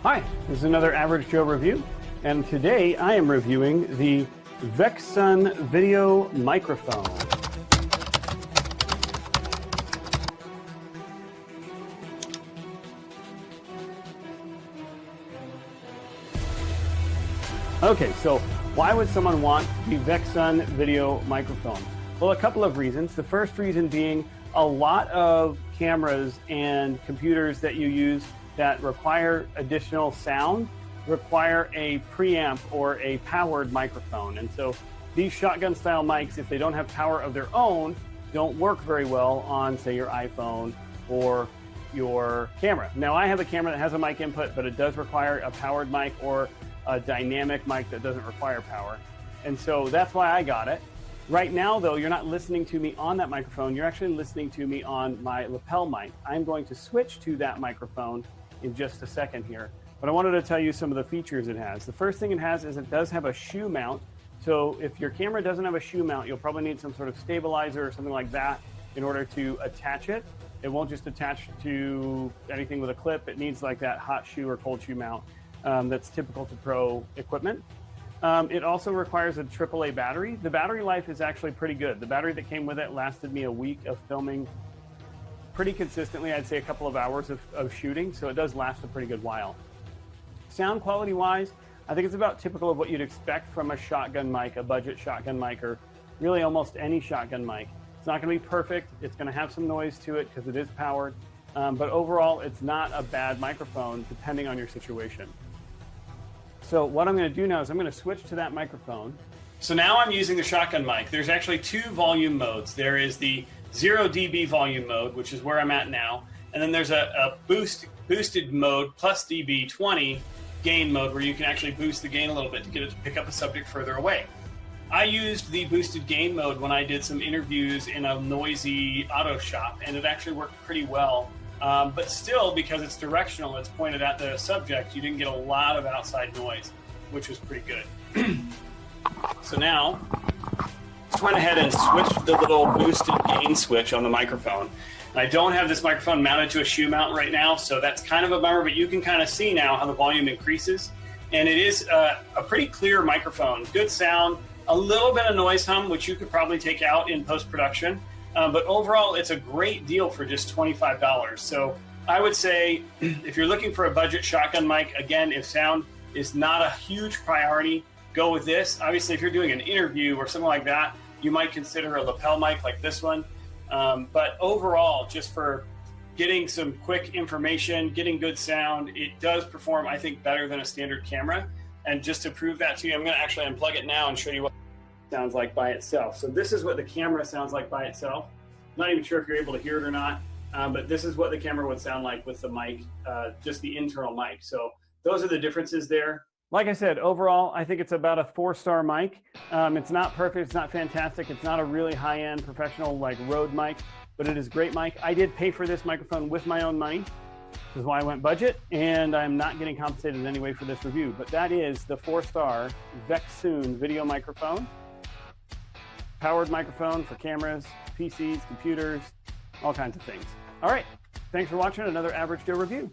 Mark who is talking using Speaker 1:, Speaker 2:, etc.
Speaker 1: Hi, this is another Average Joe review, and today I am reviewing the Vexsun Video Microphone. Okay, so why would someone want the Vexsun Video Microphone? Well, a couple of reasons. The first reason being a lot of cameras and computers that you use that require additional sound require a preamp or a powered microphone. And so these shotgun style mics, if they don't have power of their own, don't work very well on, say, your iPhone or your camera. Now, I have a camera that has a mic input, but it does require a powered mic or a dynamic mic that doesn't require power. And so that's why I got it. Right now, though, you're not listening to me on that microphone. You're actually listening to me on my lapel mic. I'm going to switch to that microphone in just a second here. But I wanted to tell you some of the features it has. The first thing it has is it does have a shoe mount. So if your camera doesn't have a shoe mount, you'll probably need some sort of stabilizer or something like that in order to attach it. It won't just attach to anything with a clip. It needs like that hot shoe or cold shoe mount that's typical to pro equipment. It also requires a AAA battery. The battery life is actually pretty good. The battery that came with it lasted me a week of filming pretty consistently. I'd say a couple of hours of shooting, so it does last a pretty good while. Sound quality wise, I think it's about typical of what you'd expect from a shotgun mic, a budget shotgun mic, or really almost any shotgun mic. It's not going to be perfect. It's going to have some noise to it because it is powered, but overall it's not a bad microphone depending on your situation. So what I'm going to do now is I'm going to switch to that microphone. So now I'm using the shotgun mic. There's actually two volume modes. There is the 0 dB volume mode, which is where I'm at now, and then there's a boosted mode plus dB 20 gain mode where you can actually boost the gain a little bit to get it to pick up a subject further away. I used the boosted gain mode when I did some interviews in a noisy auto shop, and it actually worked pretty well. But still, because it's directional, it's pointed at the subject, you didn't get a lot of outside noise, which was pretty good. So now, I went ahead and switched the little boosted gain switch on the microphone. I don't have this microphone mounted to a shoe mount right now, so that's kind of a bummer, but you can kind of see now how the volume increases. And it is a pretty clear microphone, good sound, a little bit of noise hum, which you could probably take out in post-production. But overall, it's a great deal for just $25. So I would say if you're looking for a budget shotgun mic, again, if sound is not a huge priority, go with this. Obviously, if you're doing an interview or something like that, you might consider a lapel mic like this one. But overall, just for getting some quick information, getting good sound, it does perform, I think, better than a standard camera. And just to prove that to you, I'm going to actually unplug it now and show you what it sounds like by itself. So this is what the camera sounds like by itself. I'm not even sure if you're able to hear it or not, but this is what the camera would sound like with the mic, just the internal mic. So those are the differences there. Like I said, overall, I think it's about a 4-star mic. It's not perfect, it's not fantastic, it's not a really high-end professional like Rode mic, but it is a great mic. I did pay for this microphone with my own money. This is why I went budget, and I'm not getting compensated in any way for this review. But that is the 4-star Vexsun Video Microphone. Powered microphone for cameras, PCs, computers, all kinds of things. All right, thanks for watching another Average Joe review.